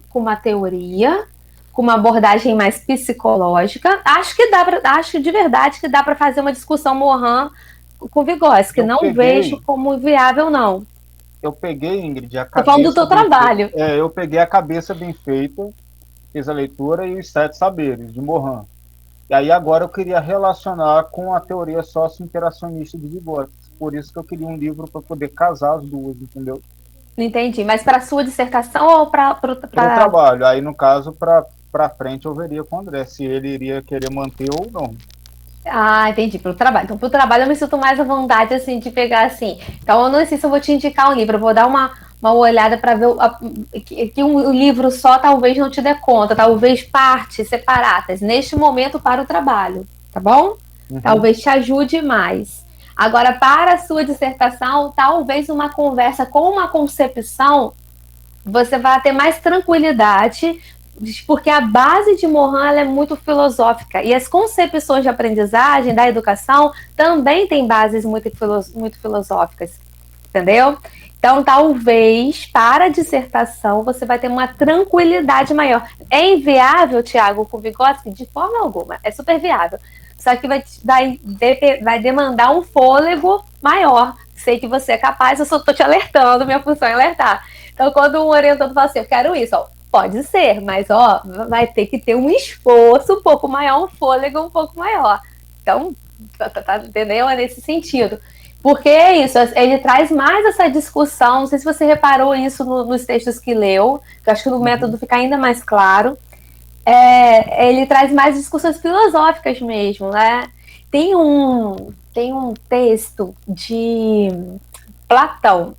com uma teoria, com uma abordagem mais psicológica. Acho de verdade que dá para fazer uma discussão Morin com Vygotsky. Não vejo como viável, não. Eu peguei, Ingrid, a Tô falando do cabeça teu bem trabalho. feita. Eu peguei a cabeça bem feita, fiz a leitura e os 7 saberes de Morin. E aí agora eu queria relacionar com a teoria sócio-interacionista de Vygotsky. Por isso que eu queria um livro para poder casar as duas, entendeu? Não entendi. Mas para sua dissertação ou para Para o trabalho. Aí, no caso, para frente, eu veria com o André se ele iria querer manter ou não. Ah, entendi, para o trabalho. Então, para o trabalho eu me sinto mais à vontade, assim, de pegar, assim. Então, eu não sei se eu vou te indicar um livro, eu vou dar uma olhada para ver que um livro só talvez não te dê conta, talvez partes separadas, neste momento para o trabalho, tá bom? Uhum. Talvez te ajude mais. Agora, para a sua dissertação, talvez uma conversa com uma concepção, você vai ter mais tranquilidade, porque a base de Morin ela é muito filosófica e as concepções de aprendizagem da educação também têm bases muito filosóficas, entendeu? Então, talvez, para a dissertação, você vai ter uma tranquilidade maior. É inviável, Tiago, com Vygotsky? De forma alguma, é super viável. Só que vai demandar um fôlego maior. Sei que você é capaz, eu só estou te alertando, minha função é alertar. Então, quando um orientador fala assim, eu quero isso, ó, pode ser, mas ó, vai ter que ter um esforço um pouco maior, um fôlego um pouco maior. Então, entendeu? É nesse sentido. Porque é isso, ele traz mais essa discussão, não sei se você reparou isso nos textos que leu, que eu acho que no método fica ainda mais claro. Ele traz mais discussões filosóficas mesmo, né? Tem um texto de Platão,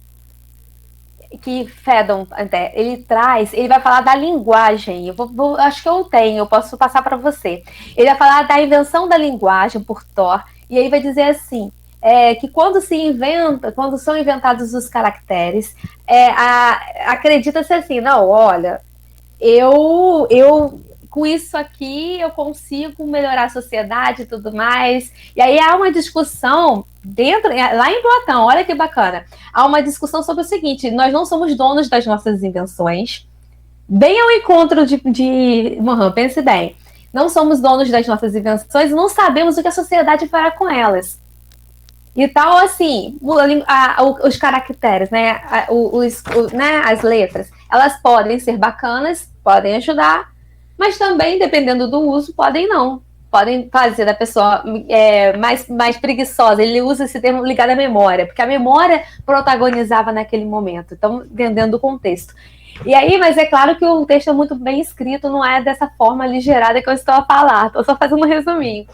que Fedon, ele vai falar da linguagem. Acho que eu posso passar para você. Ele vai falar da invenção da linguagem por Thor, e aí vai dizer assim, que quando são inventados os caracteres, acredita-se assim, não, olha, eu com isso aqui eu consigo melhorar a sociedade e tudo mais. E aí há uma discussão lá em Platão, olha que bacana. Há uma discussão sobre o seguinte: nós não somos donos das nossas invenções. Bem ao encontro de Morin, pense bem. Não somos donos das nossas invenções e não sabemos o que a sociedade fará com elas. E tal, assim, os caracteres, né, as letras, elas podem ser bacanas, podem ajudar, mas também, dependendo do uso, podem não. Podem fazer da pessoa mais preguiçosa. Ele usa esse termo ligado à memória, porque a memória protagonizava naquele momento. Então, entendendo o contexto. E aí, mas é claro que o texto é muito bem escrito, não é dessa forma aligerada que eu estou a falar. Estou só fazendo um resuminho.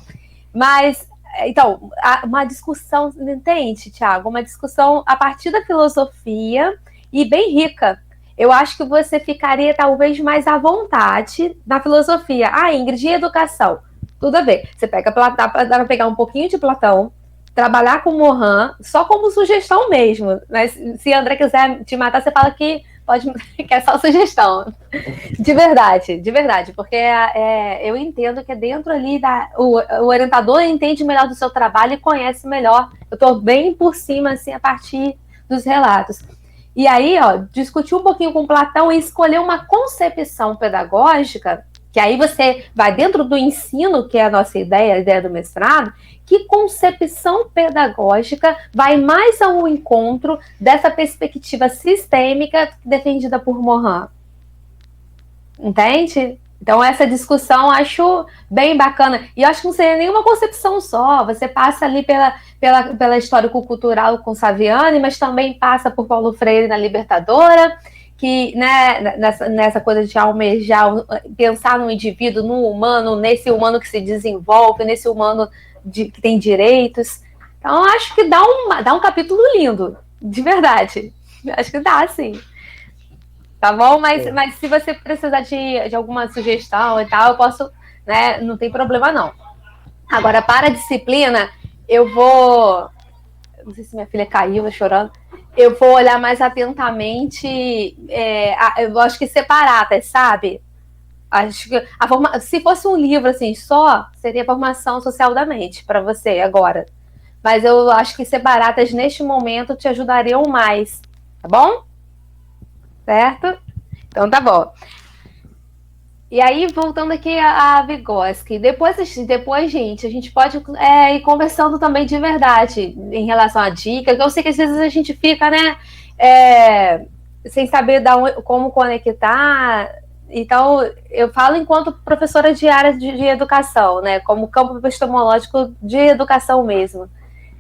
Mas, então, uma discussão, entende, Tiago? Uma discussão a partir da filosofia e bem rica. Eu acho que você ficaria talvez mais à vontade na filosofia. Ingrid, e educação? Tudo a ver. Você dá para pegar um pouquinho de Platão, trabalhar com Morin, só como sugestão mesmo. Mas se a André quiser te matar, você fala que que é só sugestão. De verdade. Porque eu entendo que é dentro ali o orientador entende melhor do seu trabalho e conhece melhor. Eu estou bem por cima, assim, a partir dos relatos. E aí, discutir um pouquinho com Platão e escolher uma concepção pedagógica, que aí você vai dentro do ensino, que é a nossa ideia, a ideia do mestrado, que concepção pedagógica vai mais ao encontro dessa perspectiva sistêmica defendida por Morin. Entende? Então, essa discussão eu acho bem bacana. E eu acho que não seria nenhuma concepção só. Você passa ali pela histórico-cultural com Saviani, mas também passa por Paulo Freire na Libertadora, que, né, nessa coisa de almejar, pensar no indivíduo, no humano, nesse humano que se desenvolve, nesse humano que tem direitos. Então, eu acho que dá um capítulo lindo, de verdade. Acho que dá, sim. Tá bom? Mas se você precisar de alguma sugestão e tal, eu posso, né? Não tem problema, não. Agora, para a disciplina, eu vou... Não sei se minha filha caiu, chorando. Eu vou olhar mais atentamente, eu acho que separadas, sabe? Acho que se fosse um livro assim só, seria formação social da mente para você agora. Mas eu acho que separadas neste momento te ajudariam mais, tá bom? Certo? Então tá bom. E aí, voltando aqui a Vygotsky, depois, gente, a gente pode ir conversando também de verdade em relação à dica, que eu sei que às vezes a gente fica, né, sem saber como conectar. Então, eu falo enquanto professora de área de educação, né, como campo epistemológico de educação mesmo.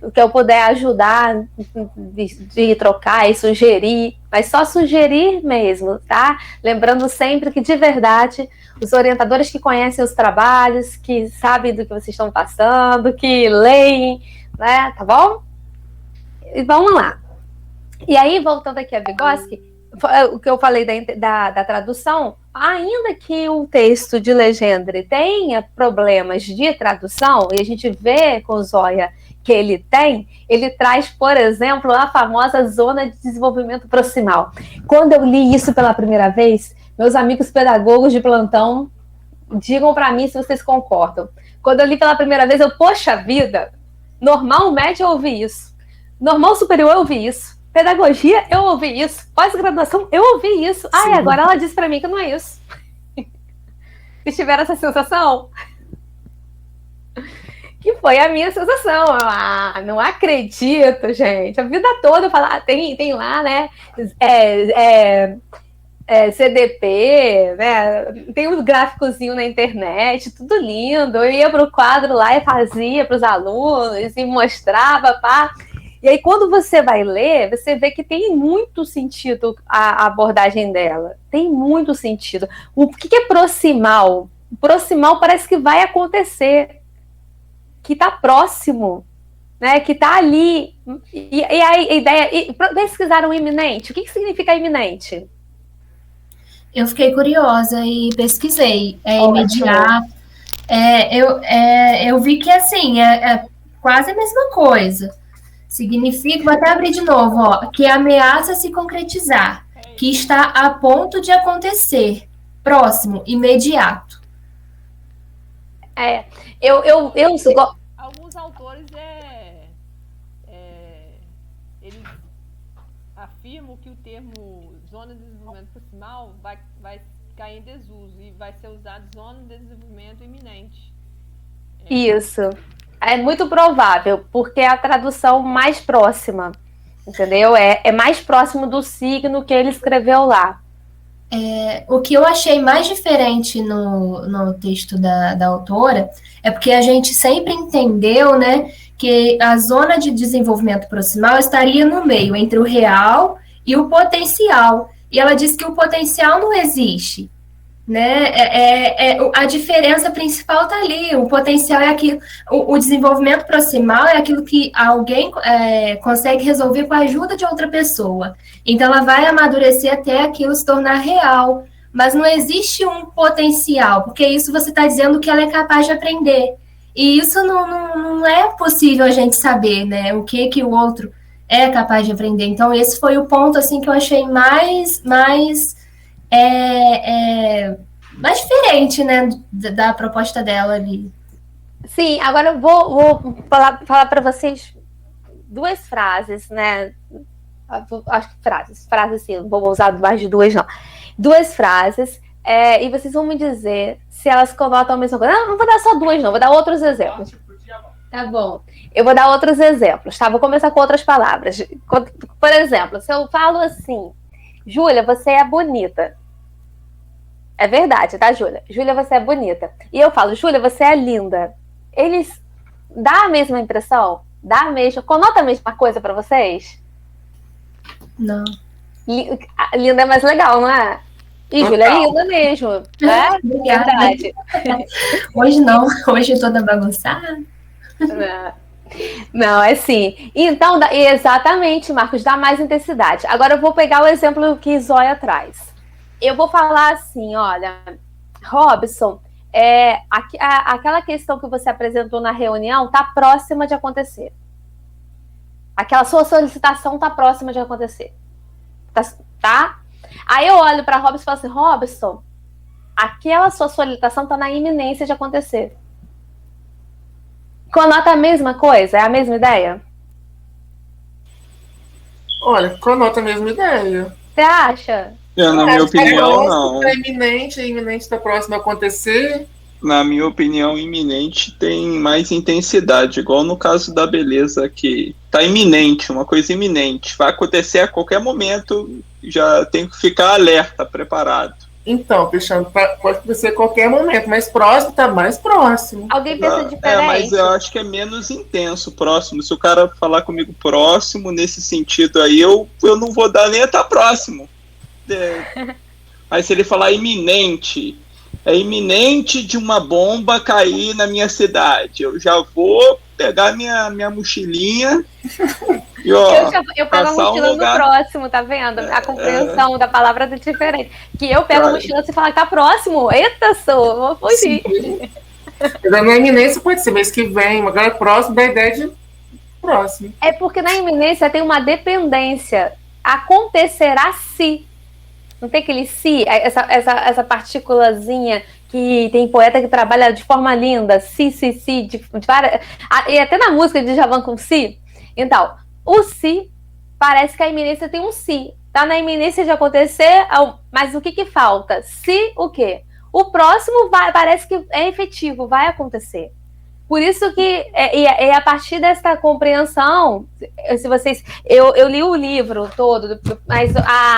O que eu puder ajudar, de trocar e sugerir, mas só sugerir mesmo, tá? Lembrando sempre que, de verdade, os orientadores que conhecem os trabalhos, que sabem do que vocês estão passando, que leem, né? Tá bom? E vamos lá. E aí, voltando aqui a Vygotsky, o que eu falei da tradução, ainda que o texto de Legendre tenha problemas de tradução, e a gente vê com o Zoya que ele traz, por exemplo, a famosa zona de desenvolvimento proximal. Quando eu li isso pela primeira vez, meus amigos pedagogos de plantão, digam para mim se vocês concordam. Quando eu li pela primeira vez, poxa vida, normal médio eu ouvi isso, normal superior eu ouvi isso, pedagogia eu ouvi isso, pós-graduação eu ouvi isso. Ai, agora ela disse para mim que não é isso. Vocês tiveram essa sensação? Que foi a minha sensação. Não acredito, gente. A vida toda eu falo, tem lá, né? CDP, né? Tem um gráficozinho na internet, tudo lindo. Eu ia para o quadro lá e fazia para os alunos e mostrava, pá. E aí, quando você vai ler, você vê que tem muito sentido a abordagem dela. Tem muito sentido. O que é proximal? Proximal parece que vai acontecer, que está próximo, né? Que está ali. E a ideia... pesquisaram iminente. O que significa iminente? Eu fiquei curiosa e pesquisei. Imediato. Eu vi que, assim, é quase a mesma coisa. Significa, vou até abrir de novo, ó, que ameaça se concretizar, que está a ponto de acontecer, próximo, imediato. Alguns autores eles afirmam que o termo zona de desenvolvimento proximal vai cair em desuso e vai ser usado zona de desenvolvimento iminente. Isso. É muito provável, porque é a tradução mais próxima, entendeu? É mais próximo do signo que ele escreveu lá. O que eu achei mais diferente no texto da autora é porque a gente sempre entendeu, né, que a zona de desenvolvimento proximal estaria no meio, entre o real e o potencial. E ela diz que o potencial não existe, né? A diferença principal está ali. O potencial é aquilo, o desenvolvimento proximal é aquilo que alguém consegue resolver com a ajuda de outra pessoa. Então, ela vai amadurecer até aquilo se tornar real. Mas não existe um potencial, porque isso você está dizendo que ela é capaz de aprender. E isso não é possível a gente saber, né? O que o outro é capaz de aprender. Então, esse foi o ponto assim que eu achei mais diferente, né, da proposta dela ali. Sim, agora eu vou falar para vocês duas frases, né? Acho que frases sim, não vou usar mais de duas, não. Duas frases, e vocês vão me dizer se elas conotam a mesma coisa. Não vou dar só duas, não, vou dar outros exemplos. Tá bom. Eu vou dar outros exemplos, tá? Vou começar com outras palavras. Por exemplo, se eu falo assim, Júlia, você é bonita. É verdade, tá, Júlia? Júlia, você é bonita. E eu falo, Júlia, você é linda. Eles dão a mesma impressão? Conota a mesma coisa pra vocês? Não. Linda é mais legal, não é? E Júlia é linda mesmo, né? Obrigada. Verdade. Hoje não, hoje toda bagunçada. Não, é sim. Então, exatamente, Marcos, dá mais intensidade. Agora eu vou pegar o exemplo que Zoya traz. Eu vou falar assim, olha, Robson, aquela questão que você apresentou na reunião está próxima de acontecer. Aquela sua solicitação está próxima de acontecer. Tá? Aí eu olho para Robson e falo assim, Robson, aquela sua solicitação está na iminência de acontecer. Conota a mesma coisa? É a mesma ideia? Olha, conota a mesma ideia. Você acha? Na minha opinião, não. É iminente, tá próximo a acontecer. Na minha opinião, iminente tem mais intensidade, igual no caso da beleza, que tá iminente, uma coisa iminente. Vai acontecer a qualquer momento, já tem que ficar alerta, preparado. Então, Cristiano, pode acontecer a qualquer momento, mas próximo tá mais próximo. Alguém pensa diferente? Mas eu acho que é menos intenso, próximo. Se o cara falar comigo próximo, nesse sentido aí, eu não vou dar nem a estar próximo. Mas se ele falar iminente, é iminente de uma bomba cair na minha cidade, eu já vou pegar minha mochilinha e, ó, eu pego a mochila no próximo, tá vendo? A compreensão da palavra é diferente. Que eu pego a mochila e falar que tá próximo. Eita, vou fugir. Na iminência pode ser mês que vem, agora próximo da ideia de próximo. É porque na iminência tem uma dependência. Acontecerá se. Não tem aquele se, essa partículazinha que tem poeta que trabalha de forma linda, se, de várias, e até na música de Djavan com si. Então, o se, parece que a iminência tem um se. Tá na iminência de acontecer, mas o que falta? Se o quê? O próximo parece que é efetivo, vai acontecer. Por isso que, a partir dessa compreensão, se vocês... Eu li o livro todo, mas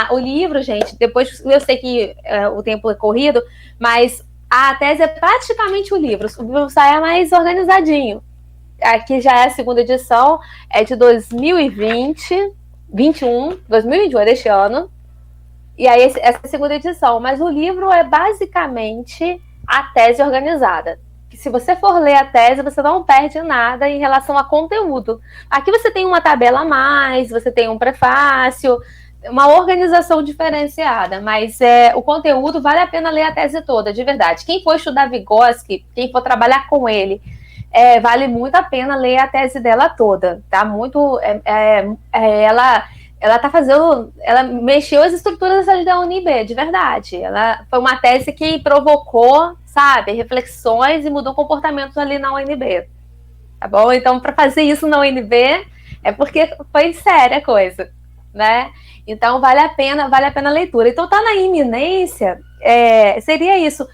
o livro, gente, depois eu sei que o tempo é corrido, mas a tese é praticamente o livro sai mais organizadinho. Aqui já é a segunda edição, é de 2021, é deste ano, e aí essa é a segunda edição, mas o livro é basicamente a tese organizada. Se você for ler a tese, você não perde nada em relação a conteúdo. Aqui você tem uma tabela a mais, você tem um prefácio, uma organização diferenciada, mas o conteúdo vale a pena ler a tese toda, de verdade. Quem for estudar Vygotsky, quem for trabalhar com ele, vale muito a pena ler a tese dela toda, tá? Muito, ela tá fazendo, ela mexeu as estruturas da UNB, de verdade. Ela foi uma tese que provocou, sabe, reflexões e mudou comportamentos ali na UNB. Tá bom? Então, para fazer isso na UNB, é porque foi séria a coisa, né? Então, vale a pena a leitura. Então, tá na iminência, seria isso.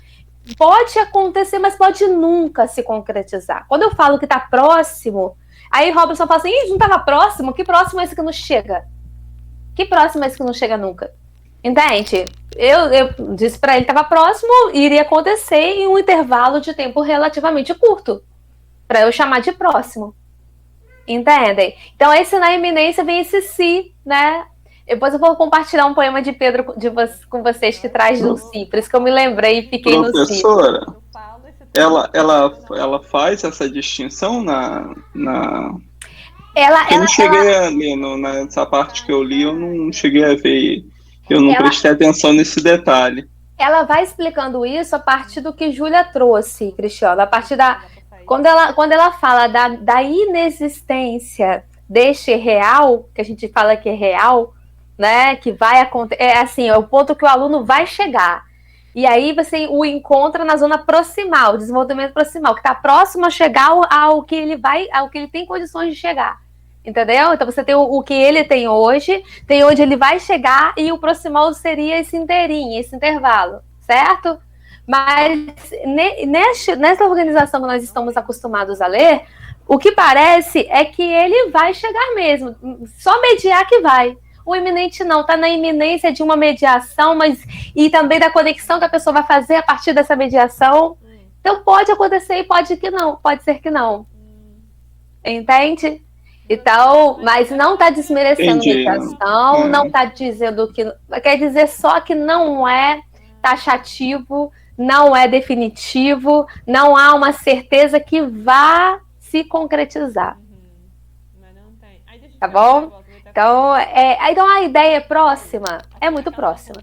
Pode acontecer, mas pode nunca se concretizar. Quando eu falo que tá próximo, aí Robson fala assim, não tava próximo? Que próximo é esse que não chega? Que próximo é esse que não chega nunca? Entende? Eu disse para ele que estava próximo e iria acontecer em um intervalo de tempo relativamente curto, para eu chamar de próximo. Entendem? Então, na iminência vem esse si, né? Depois eu vou compartilhar um poema de Pedro com vocês que traz do si, por isso que eu me lembrei e fiquei no si. Professora, ela faz essa distinção na... Eu não cheguei a ler, nessa parte que eu li, eu não cheguei a ver, eu não prestei atenção nesse detalhe. Ela vai explicando isso a partir do que Júlia trouxe, Cristiano, a partir quando ela fala da inexistência deste real, que a gente fala que é real, né, que vai acontecer, é o ponto que o aluno vai chegar. E aí você o encontra na zona proximal, desenvolvimento proximal, que está próximo a chegar ao que ele tem condições de chegar. Entendeu? Então você tem o que ele tem hoje, tem onde ele vai chegar, e o proximal seria esse inteirinho, esse intervalo, certo? Mas nessa organização que nós estamos acostumados a ler, o que parece é que ele vai chegar mesmo, só mediar que vai. O iminente não, está na iminência de uma mediação, e também da conexão que a pessoa vai fazer a partir dessa mediação. Então pode acontecer e pode ser que não. Entende? Então, mas não está desmerecendo mediação, não está dizendo que... Quer dizer só que não é taxativo, não é definitivo, não há uma certeza que vá se concretizar. Tá bom? Então, a ideia é próxima, é muito próxima.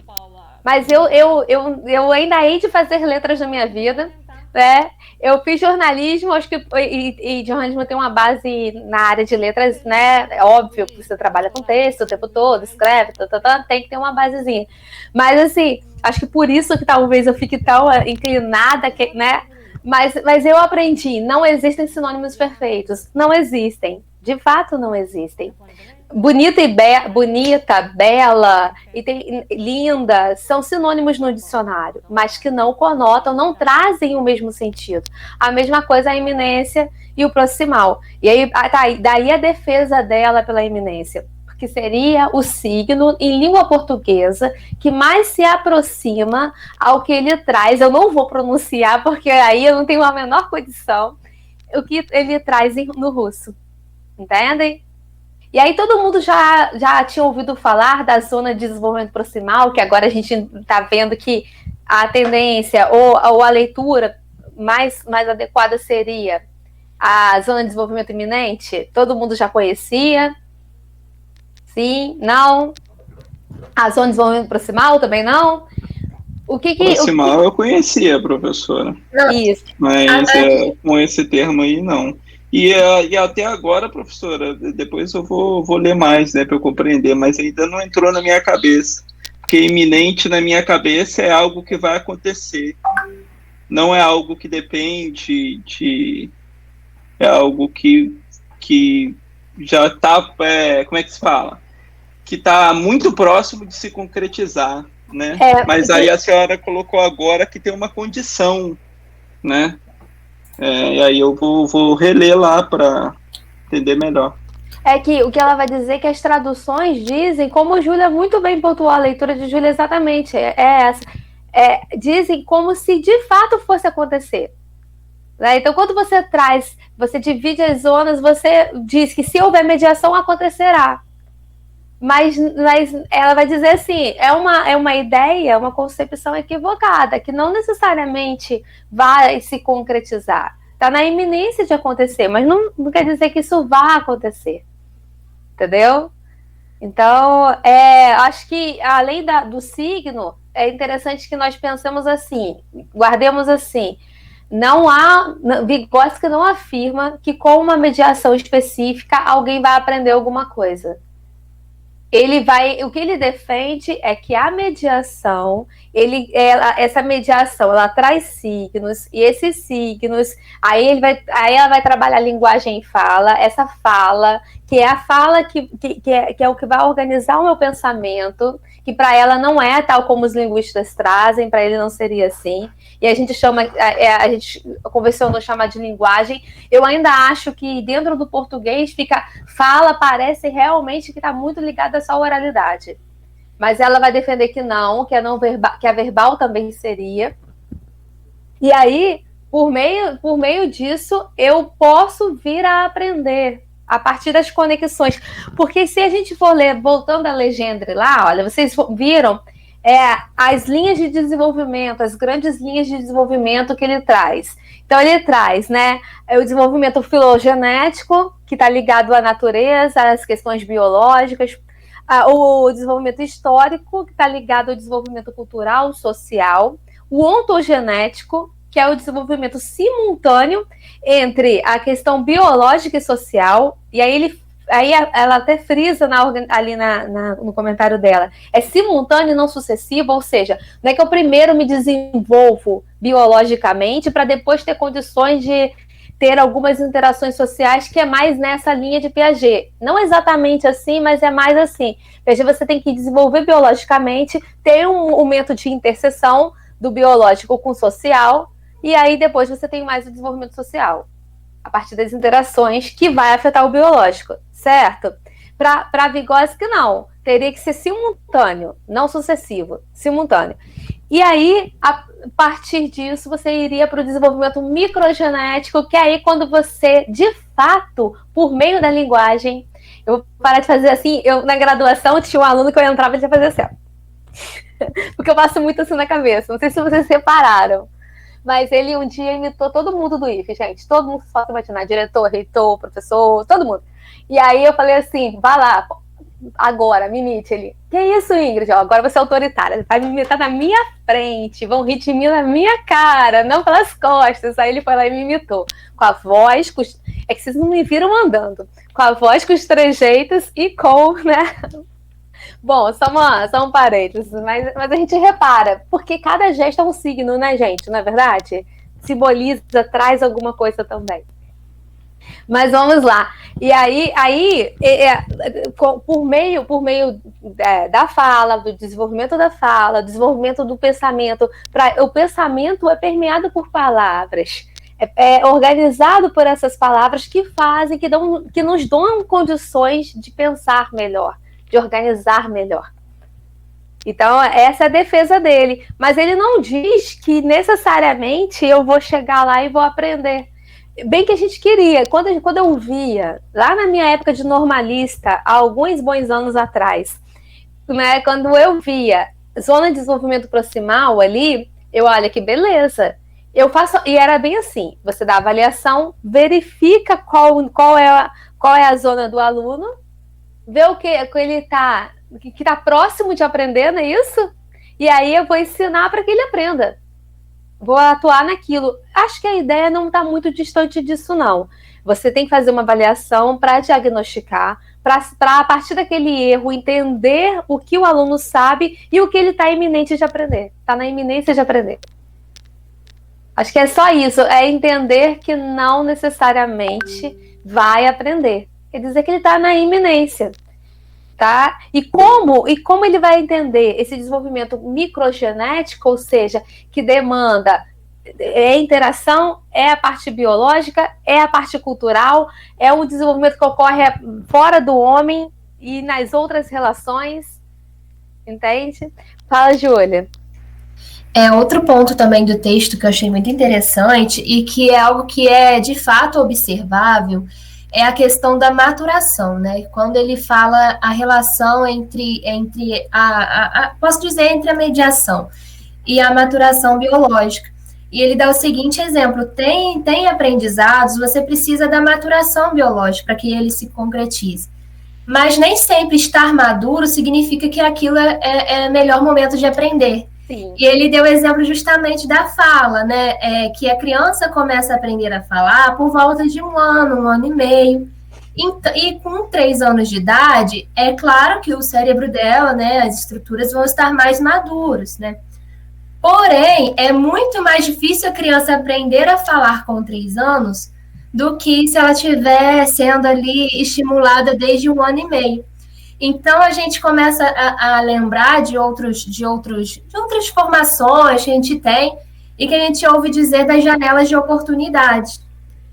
Mas eu ainda hei de fazer letras na minha vida, né? Eu fiz jornalismo, acho que e jornalismo tem uma base na área de letras, né? É óbvio que você trabalha com texto o tempo todo, escreve, tem que ter uma basezinha. Mas assim, acho que por isso que talvez eu fique tão inclinada, né? Mas eu aprendi, não existem sinônimos perfeitos, não existem, de fato não existem. Bonita e bonita, bela e linda são sinônimos no dicionário, mas que não conotam, não trazem o mesmo sentido. A mesma coisa a iminência e o proximal. E aí, daí a defesa dela pela iminência, porque seria o signo em língua portuguesa que mais se aproxima ao que ele traz. Eu não vou pronunciar, porque aí eu não tenho a menor condição. O que ele traz no russo. Entendem? E aí todo mundo já tinha ouvido falar da zona de desenvolvimento proximal, que agora a gente está vendo que a tendência ou a leitura mais adequada seria a zona de desenvolvimento iminente. Todo mundo já conhecia? Sim? Não? A zona de desenvolvimento proximal também não? Proximal eu conhecia, professora. Isso. Mas com esse termo aí, não. E até agora, professora, depois eu vou ler mais, né, para eu compreender, mas ainda não entrou na minha cabeça. Porque iminente na minha cabeça é algo que vai acontecer. Não é algo que depende de... É algo que já está... como é que se fala? Que está muito próximo de se concretizar, né? Mas aí a senhora colocou agora que tem uma condição, né? E aí eu vou reler lá para entender melhor. É que o que ela vai dizer é que as traduções dizem, como Júlia muito bem pontuou, a leitura de Júlia exatamente é essa, dizem como se de fato fosse acontecer. Né? Então, quando você divide as zonas, você diz que se houver mediação, acontecerá. Mas ela vai dizer assim, é uma ideia, uma concepção equivocada, que não necessariamente vai se concretizar. Está na iminência de acontecer, mas não quer dizer que isso vá acontecer. Entendeu? Então, acho que além do signo, é interessante que nós pensemos assim, guardemos assim, Vygotsky não afirma que com uma mediação específica alguém vai aprender alguma coisa. O que ele defende é que a mediação, essa mediação, ela traz signos, e esses signos, aí ela vai trabalhar linguagem e fala, essa fala, que é a fala que é o que vai organizar o meu pensamento, que para ela não é tal como os linguistas trazem, para ele não seria assim, e a gente convencionou chamar de linguagem. Eu ainda acho que dentro do português parece realmente que está muito ligada a essa oralidade, mas ela vai defender que não, que a verbal também seria, e aí por meio disso eu posso vir a aprender a partir das conexões, porque se a gente for ler, voltando a Legendre lá, olha, vocês viram as linhas de desenvolvimento, as grandes linhas de desenvolvimento que ele traz. Então, ele traz, né, o desenvolvimento filogenético, que está ligado à natureza, às questões biológicas, o desenvolvimento histórico, que está ligado ao desenvolvimento cultural, social, o ontogenético, que é o desenvolvimento simultâneo entre a questão biológica e social, e aí ela até frisa ali no comentário dela, é simultâneo e não sucessivo, ou seja, não é que eu primeiro me desenvolvo biologicamente para depois ter condições de ter algumas interações sociais, que é mais nessa linha de Piaget. Não exatamente assim, mas é mais assim. Piaget, você tem que desenvolver biologicamente, ter um momento de interseção do biológico com o social, e aí depois você tem mais o desenvolvimento social, a partir das interações que vai afetar o biológico, certo? Para Vygotsky, não. Teria que ser simultâneo, não sucessivo, simultâneo. E aí, a partir disso, você iria para o desenvolvimento microgenético, que é aí quando você, de fato, por meio da linguagem, eu vou parar de fazer assim, na graduação tinha um aluno que eu entrava e ele ia fazer assim, ó. Porque eu passo muito assim na cabeça, não sei se vocês separaram. Mas ele um dia imitou todo mundo do IFE, gente. Todo mundo pode imaginar, diretor, reitor, professor, todo mundo. E aí eu falei assim, vai lá, agora, me imite. Ele, que isso, Ingrid? Ó, agora você é autoritária, vai me imitar na minha frente, vão rir de mim na minha cara, não pelas costas. Aí ele foi lá e me imitou, com a voz, é que vocês não me viram andando, com a voz, com os trejeitos e com, né... Bom, só um parênteses, mas a gente repara, porque cada gesto é um signo, né, gente? Não é verdade? Simboliza, traz alguma coisa também. Mas vamos lá. E aí por meio da fala, do desenvolvimento da fala, desenvolvimento do pensamento, o pensamento é permeado por palavras, é organizado por essas palavras que fazem, que nos dão condições de pensar melhor, de organizar melhor. Então, essa é a defesa dele. Mas ele não diz que necessariamente eu vou chegar lá e vou aprender. Bem que a gente queria. Quando eu via, lá na minha época de normalista, há alguns bons anos atrás, né, quando eu via zona de desenvolvimento proximal ali, olha que beleza. Eu faço, e era bem assim, você dá a avaliação, verifica qual é a zona do aluno, vê o que ele está próximo de aprender, não é isso? E aí eu vou ensinar para que ele aprenda. Vou atuar naquilo. Acho que a ideia não está muito distante disso, não. Você tem que fazer uma avaliação para diagnosticar, para a partir daquele erro entender o que o aluno sabe e o que ele está iminente de aprender. Está na iminência de aprender. Acho que é só isso, é entender que não necessariamente vai aprender. Quer dizer que ele está na iminência. Tá? E como ele vai entender esse desenvolvimento microgenético, ou seja, que demanda interação, é a parte biológica, é a parte cultural, é o desenvolvimento que ocorre fora do homem e nas outras relações, entende? Fala, Júlia. Outro ponto também do texto que eu achei muito interessante e que é algo que é de fato observável é a questão da maturação, né? Quando ele fala a relação entre posso dizer, entre a mediação e a maturação biológica. E ele dá o seguinte exemplo: tem aprendizados, você precisa da maturação biológica para que ele se concretize. Mas nem sempre estar maduro significa que aquilo é o melhor momento de aprender. Sim. E ele deu o exemplo justamente da fala, né? Que a criança começa a aprender a falar por volta de 1 ano e meio. E com 3 anos de idade, é claro que o cérebro dela, né, as estruturas vão estar mais maduras, né? Porém, é muito mais difícil a criança aprender a falar com 3 anos do que se ela estiver sendo ali estimulada desde 1 ano e meio. Então, a gente começa a lembrar de outras formações que a gente tem e que a gente ouve dizer das janelas de oportunidade,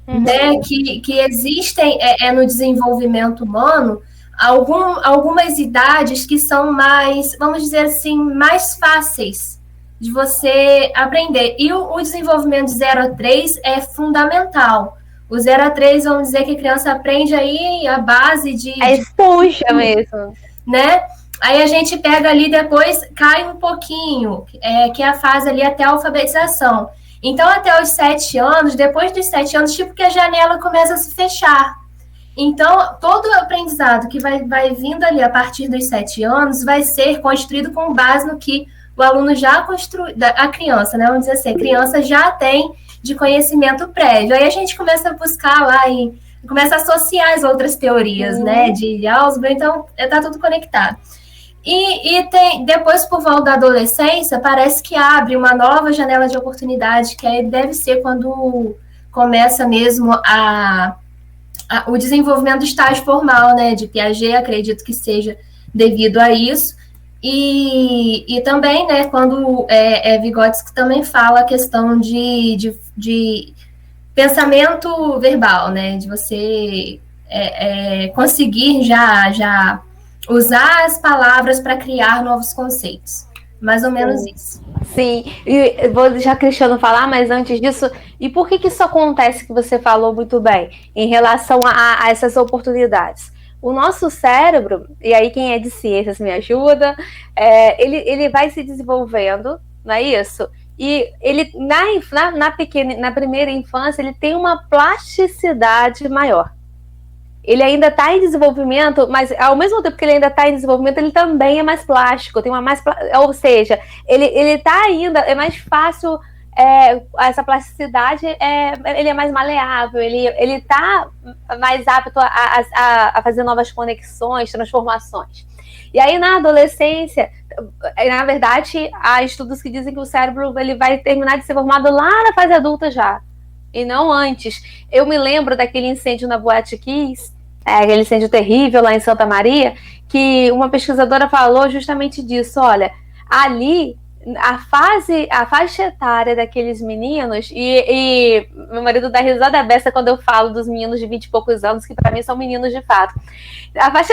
né? Que existem no desenvolvimento humano algumas idades que são mais, vamos dizer assim, mais fáceis de você aprender. E o desenvolvimento de 0 a 3 é fundamental. O 0 a 3, vamos dizer que a criança aprende aí a base de... É esponja mesmo. Né? Aí a gente pega ali, depois cai um pouquinho, que é a fase ali até a alfabetização. Então, até os 7 anos, depois dos 7 anos, tipo que a janela começa a se fechar. Então, todo o aprendizado que vai vindo ali a partir dos 7 anos vai ser construído com base no que o aluno já construiu, a criança, né? Vamos dizer assim, a criança já tem de conhecimento prévio. Aí a gente começa a buscar lá e começa a associar as outras teorias, né, de Ausubel, então está tudo conectado. E tem, depois, por volta da adolescência, parece que abre uma nova janela de oportunidade, que aí deve ser quando começa mesmo o desenvolvimento do estágio formal, né, de Piaget, acredito que seja devido a isso. E também, né, quando Vygotsky também fala a questão de pensamento verbal, né, de você conseguir já usar as palavras para criar novos conceitos. Mais ou menos isso. Sim, e vou deixar Cristiano falar, mas antes disso, e por que isso acontece que você falou muito bem, em relação a essas oportunidades? O nosso cérebro, e aí quem é de ciências me ajuda, ele vai se desenvolvendo, não é isso? E ele, na primeira infância, ele tem uma plasticidade maior. Ele ainda está em desenvolvimento, mas ao mesmo tempo que ele ainda está em desenvolvimento, ele também é mais plástico, ou seja, ele está ainda, é mais fácil, essa plasticidade, ele é mais maleável, ele está mais apto a fazer novas conexões, transformações. E aí na adolescência, na verdade, há estudos que dizem que o cérebro ele vai terminar de ser formado lá na fase adulta já. e não antes. Eu me lembro daquele incêndio na Boate Kiss, aquele incêndio terrível lá em Santa Maria, que uma pesquisadora falou justamente disso. Olha, ali a faixa etária daqueles meninos, e meu marido dá risada beça quando eu falo dos meninos de 20 e poucos anos, que para mim são meninos de fato. A faixa